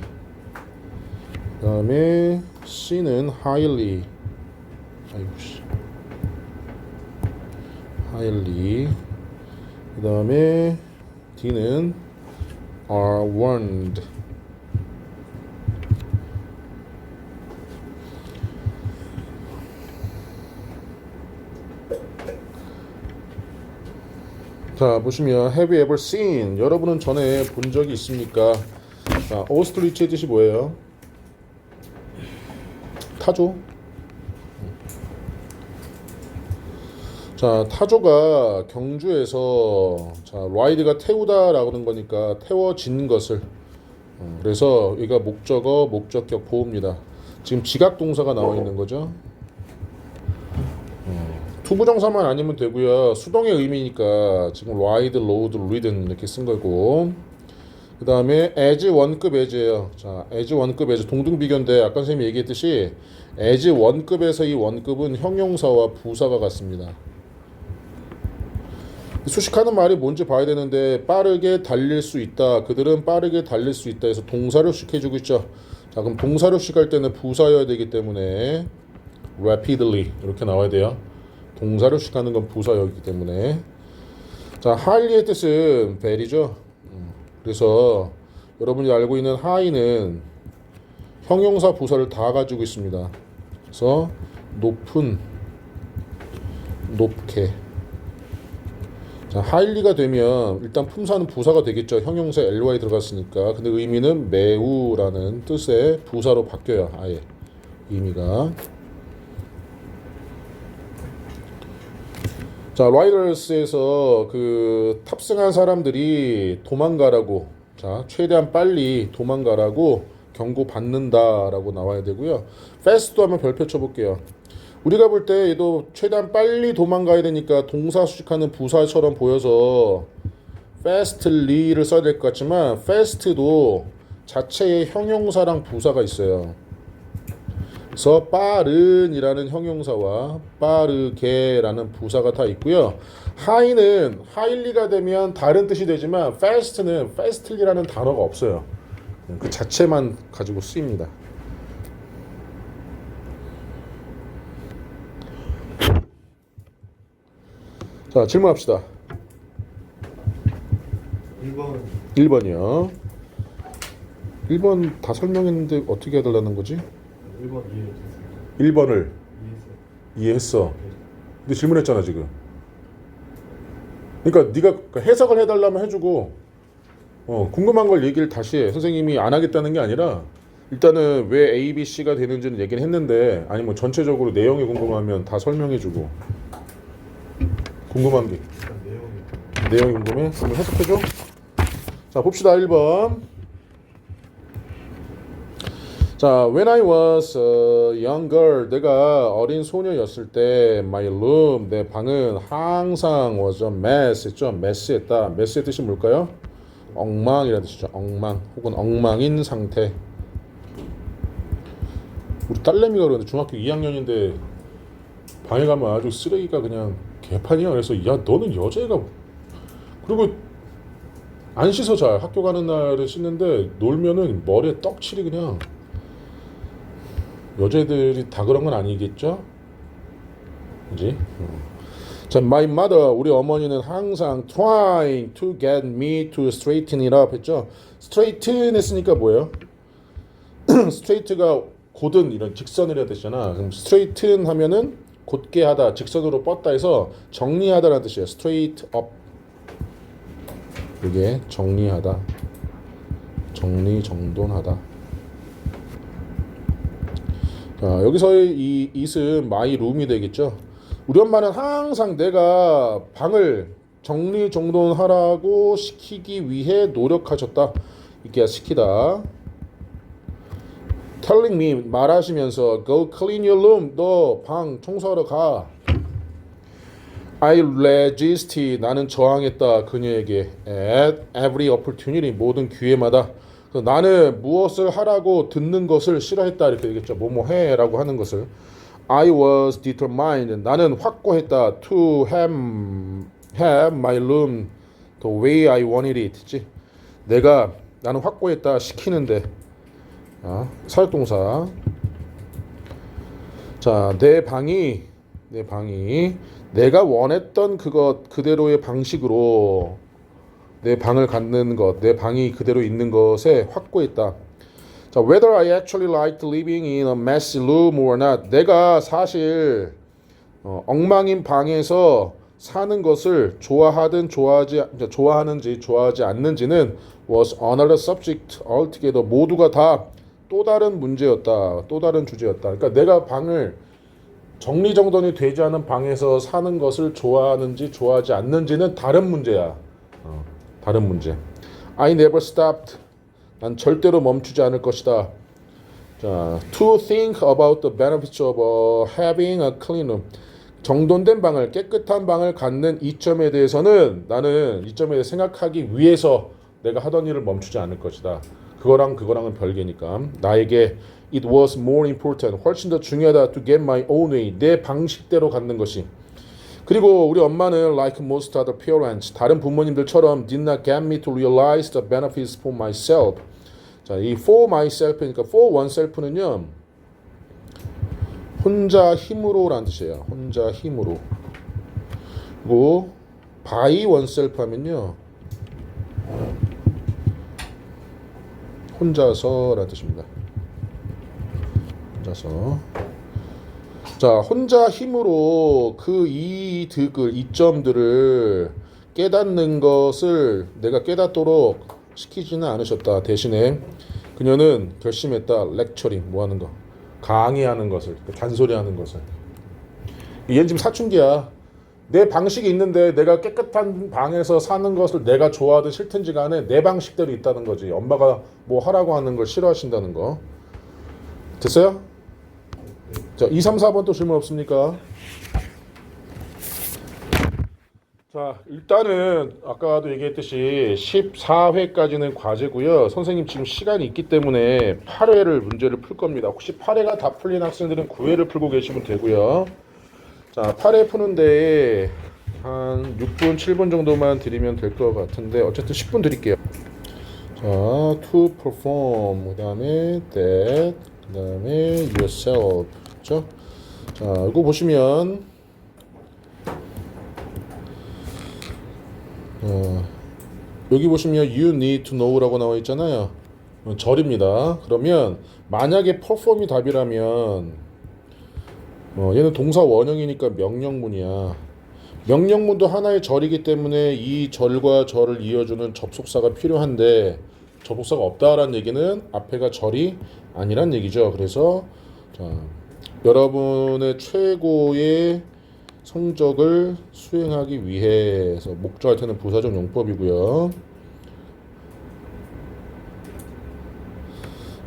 그 다음에 C는 highly. 아이고씨. highly. 그 다음에 D는 are warned. 자, 보시면 have you ever seen? 여러분은 전에 본 적이 있습니까? 자, 오스트리치의 뜻이 뭐예요? 타조. 자, 타조가 경주에서 자, ride가 태우다라고 하는 거니까 태워진 것을. 그래서 여기가 목적어, 목적격 보호입니다. 지금 지각 동사가 나와 있는 거죠. 투부정사만 아니면 되고요. 수동의 의미니까 지금 ride, load, ridden 이렇게 쓴 거고. 그 다음에 as 원급 as예요. 자, as 원급 as 동등비교인데 아까 선생님이 얘기했듯이 as 원급에서 이 원급은 형용사와 부사가 같습니다. 수식하는 말이 뭔지 봐야 되는데 빠르게 달릴 수 있다. 그들은 빠르게 달릴 수 있다 해서 동사를 식해주고 있죠. 자, 그럼 동사를 식할 때는 부사여야 되기 때문에 rapidly 이렇게 나와야 돼요. 동사를 식하는 건 부사였기 때문에. 자, highly의 뜻은 very죠. 그래서 여러분이 알고 있는 high는 형용사 부사를 다 가지고 있습니다. 그래서 높은, 높게. 자, 하일리가 되면 일단 품사는 부사가 되겠죠. 형용사 ly 들어갔으니까. 근데 의미는 매우라는 뜻의 부사로 바뀌어요. 아예 의미가. 자, 라이더스에서 그 탑승한 사람들이 도망가라고, 자, 최대한 빨리 도망가라고 경고 받는다라고 나와야 되고요. fast도 한번 별표 쳐볼게요. 우리가 볼 때 얘도 최대한 빨리 도망가야 되니까 동사 수식하는 부사처럼 보여서 fastly를 써야 될 것 같지만 fast도 자체의 형용사랑 부사가 있어요. 그래서 빠른이라는 형용사와 빠르게라는 부사가 다 있고요. 하이는 하일리가 되면 다른 뜻이 되지만 fast는 fastly라는 단어가 없어요. 그 자체만 가지고 쓰입니다. 자, 질문합시다. 1번 1번이요. 1번 다 설명했는데 어떻게 해달라는 거지? 1번 이해했습니다. 1번을 이해했어요. 이해했어. 근데 질문했잖아 지금. 그러니까 네가 해석을 해달라면 해주고 궁금한 걸 얘기를 다시 해. 선생님이 안 하겠다는 게 아니라 일단은 왜 A, B, C가 되는지는 얘기를 했는데 아니면 전체적으로 내용이 궁금하면 다 설명해주고 궁금한 게 일단 내용이 궁금해? 그럼 해석해줘. 자, 봅시다. 1번. 자, when I was a young girl, 내가 어린 소녀였을 때 my room, 내 방은 항상 was a mess 했죠. mess했다. mess의 뜻이 뭘까요? 엉망이라는 뜻이죠. 엉망 혹은 엉망인 상태. 우리 딸내미가 그러는데 중학교 2학년인데 방에 가면 아주 쓰레기가 그냥 개판이야. 그래서 야 너는 여자애가 그리고 안 씻어 잘 학교 가는 날에 씻는데 놀면은 머리에 떡칠이 그냥 여자애들이 다 그런 건 아니겠죠? 그지? 자, my mother 우리 어머니는 항상 trying to get me to straighten it up 했죠? straighten 했으니까 뭐예요? straight가 곧은 이런 직선을 해야 되잖아. 그럼 straighten 하면은 곧게 하다, 직선으로 뻗다 해서 정리하다라는 뜻이에요. straight up. 이게 정리하다, 정리정돈하다. 자, 여기서의 이 it은 my room이 되겠죠. 우리 엄마는 항상 내가 방을 정리정돈하라고 시키기 위해 노력하셨다. 이게 시키다. telling me 말하시면서 go clean your room 너 방 청소하러 가. I resisted 나는 저항했다 그녀에게 at every opportunity 모든 기회마다. 나는 무엇을 하라고 듣는 것을 싫어했다 이렇게 되겠죠. 뭐뭐 해라고 하는 것을. I was determined 나는 확고했다 to have my room the way I wanted it. 나는 확고했다 시키는데. 사역동사. 자, 내 방이 내가 원했던 그것 그대로의 방식으로 내 방을 갖는 것, 내 방이 그대로 있는 것에 확고했다. 자, whether I actually liked living in a messy room or not. 내가 사실 엉망인 방에서 사는 것을 좋아하는지 좋아하지 않는지는 was another subject altogether. 모두가 다 또 다른 문제였다. 또 다른 주제였다. 그러니까 내가 방을 정리정돈이 되지 않은 방에서 사는 것을 좋아하는지 좋아하지 않는지는 다른 문제야. 다른 문제. I never stopped. 난 절대로 멈추지 않을 것이다. 자, to think about the benefits of having a clean room. 정돈된 방을, 깨끗한 방을 갖는 이점에 대해서는 나는 이점에 대해 생각하기 위해서 내가 하던 일을 멈추지 않을 것이다. 그거랑은 별개니까. 나에게 it was more important. 훨씬 더 중요하다 to get my own way. 내 방식대로 갖는 것이. 그리고 우리 엄마는 like most other parents, 다른 부모님들처럼 did not get me to realize the benefits for myself. 자, 이 for myself니까 for oneself는요. 혼자 힘으로라는 뜻이에요. 혼자 힘으로. 그리고 by oneself 하면요. 혼자서라는 뜻입니다. 혼자서. 자, 혼자 힘으로 그 이점들을 깨닫는 것을 내가 깨닫도록 시키지는 않으셨다. 대신에 그녀는 결심했다. 렉처링 뭐 하는 거? 강의하는 것을, 잔소리하는 것을. 얘는 지금 사춘기야. 내 방식이 있는데 내가 깨끗한 방에서 사는 것을 내가 좋아하든 싫든지 간에 내 방식대로 있다는 거지. 엄마가 뭐 하라고 하는 걸 싫어하신다는 거. 됐어요? 자, 2, 3, 4번 또 질문 없습니까? 자, 일단은 아까도 얘기했듯이 14회까지는 과제고요. 선생님 지금 시간이 있기 때문에 8회를 문제를 풀 겁니다. 혹시 8회가 다 풀린 학생들은 9회를 풀고 계시면 되고요. 자, 8회 푸는데 한 6분, 7분 정도만 드리면 될 것 같은데 어쨌든 10분 드릴게요. 자, to perform, 그 다음에 that, 그 다음에 yourself. 그렇죠? 자, 이거 보시면 여기 보시면 you need to know라고 나와 있잖아요. 절입니다. 그러면 만약에 perform이 답이라면 얘는 동사 원형이니까 명령문이야. 명령문도 하나의 절이기 때문에 이 절과 절을 이어주는 접속사가 필요한데 접속사가 없다라는 얘기는 앞에가 절이 아니란 얘기죠. 그래서 자, 여러분의 최고의 성적을 수행하기 위해서 목적할 때는 부사적 용법이고요.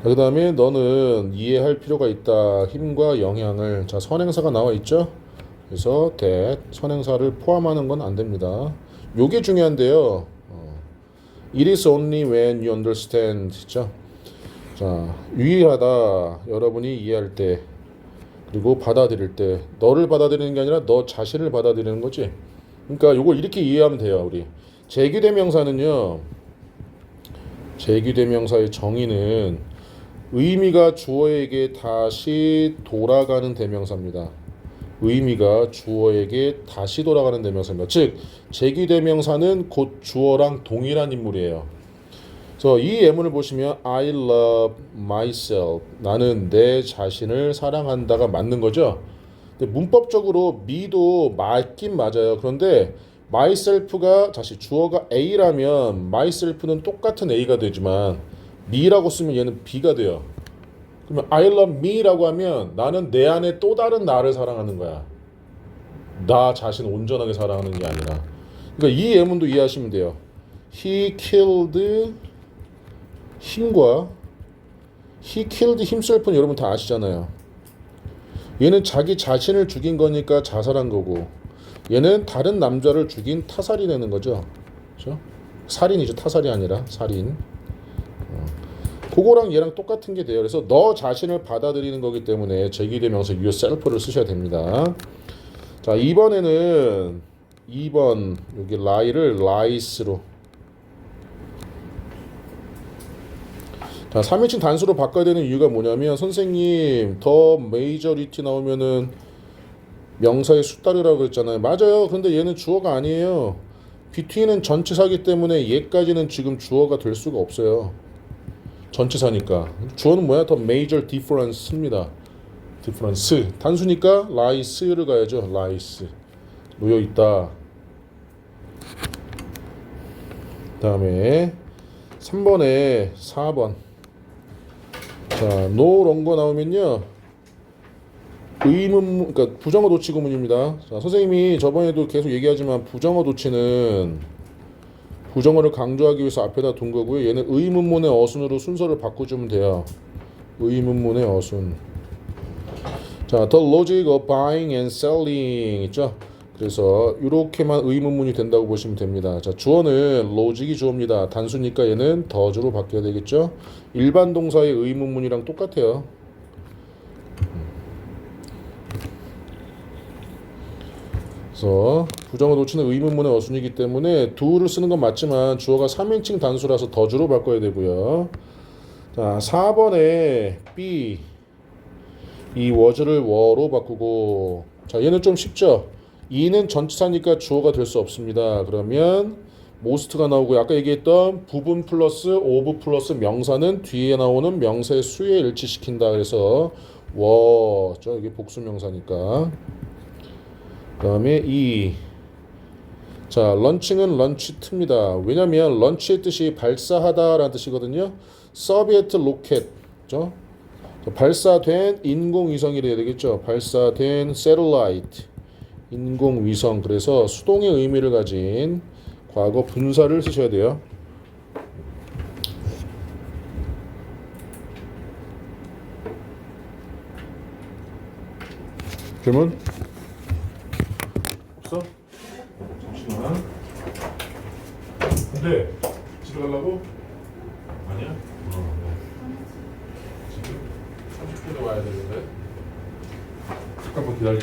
그 다음에 너는 이해할 필요가 있다. 힘과 영향을. 자, 선행사가 나와 있죠. 그래서 that 선행사를 포함하는 건 안 됩니다. 요게 중요한데요. It is only when you understand. 있죠? 자, 유의하다. 여러분이 이해할 때 그리고 받아들일 때 너를 받아들이는 게 아니라 너 자신을 받아들이는 거지. 그러니까 요걸 이렇게 이해하면 돼요. 우리 제규대명사는요. 제규대명사의 정의는 의미가 주어에게 다시 돌아가는 대명사입니다. 의미가 주어에게 다시 돌아가는 대명사입니다. 즉 제규대명사는 곧 주어랑 동일한 인물이에요. 그래서 이 예문을 보시면 I love myself. 나는 내 자신을 사랑한다가 맞는 거죠. 근데 문법적으로 me도 맞긴 맞아요. 그런데 myself가 다시 주어가 A라면 myself는 똑같은 A가 되지만 me라고 쓰면 얘는 B가 돼요. 그러면 I love me라고 하면 나는 내 안에 또 다른 나를 사랑하는 거야. 나 자신 온전하게 사랑하는 게 아니라. 그러니까 이 예문도 이해하시면 돼요. He killed 힘과 He killed himself는 여러분 다 아시잖아요. 얘는 자기 자신을 죽인 거니까 자살한 거고 얘는 다른 남자를 죽인 타살이 되는 거죠. 그렇죠? 살인이죠. 타살이 아니라 살인. 그거랑 얘랑 똑같은 게 돼요. 그래서 너 자신을 받아들이는 거기 때문에 제기대명사 yourself를 쓰셔야 됩니다. 자, 이번에는 2번 여기 lie를 lies로. 자, 3인칭 단수로 바꿔야 되는 이유가 뭐냐면 선생님 더 메이저리티 나오면은 명사의 수따르라고 그랬잖아요. 맞아요. 근데 얘는 주어가 아니에요. between은 전치사기 때문에 얘까지는 지금 주어가 될 수가 없어요. 전치사니까. 주어는 뭐야? 더 major difference입니다. difference. 단수니까 lies를 가야죠. lies. 놓여 있다. 그다음에 3번에 4번. 자, no longer 나오면요. 의문문, 그러니까 부정어 도치 구문입니다. 자, 선생님이 저번에도 계속 얘기하지만 부정어 도치는 부정어를 강조하기 위해서 앞에다 둔 거고요. 얘는 의문문의 어순으로 순서를 바꿔주면 돼요. 의문문의 어순. 자, the logic of buying and selling 있죠. 그래서 이렇게만 의문문이 된다고 보시면 됩니다. 자, 주어는 logic이 주어입니다. 단수니까 얘는 does로 바뀌어야 되겠죠. 일반 동사의 의문문이랑 똑같아요. 그래서 부정어 도치는 의문문의 어순이기 때문에 do를 쓰는 건 맞지만 주어가 3인칭 단수라서 does로 바꿔야 되고요. 자, 4번에 be 이 was를 were로 바꾸고. 자, 얘는 좀 쉽죠. 이는 전치사니까 주어가 될 수 없습니다. 그러면 most가 나오고 아까 얘기했던 부분 플러스 of 플러스 명사는 뒤에 나오는 명사의 수에 일치시킨다. 그래서 were 이게 복수 명사니까. 그 다음에 이 자, 런칭은 런치트입니다. 왜냐면 런치의 뜻이 발사하다라는 뜻이거든요. 소비에트 로켓, 그죠? 발사된 인공위성이 돼야 되겠죠. 발사된 세틀라이트, 인공위성. 그래서 수동의 의미를 가진 과거 분사를 쓰셔야 돼요. 질문? 없어? 잠시만. 근데 집에 가려고? 아니야? 지금 30분에 와야 되는데. 잠깐만 기다려.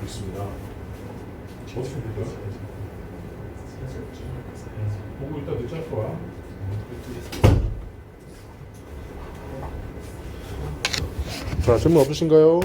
있습니다. 어떻게 될까요? 보고 일단 늦게 와. 자, 질문 없으신가요?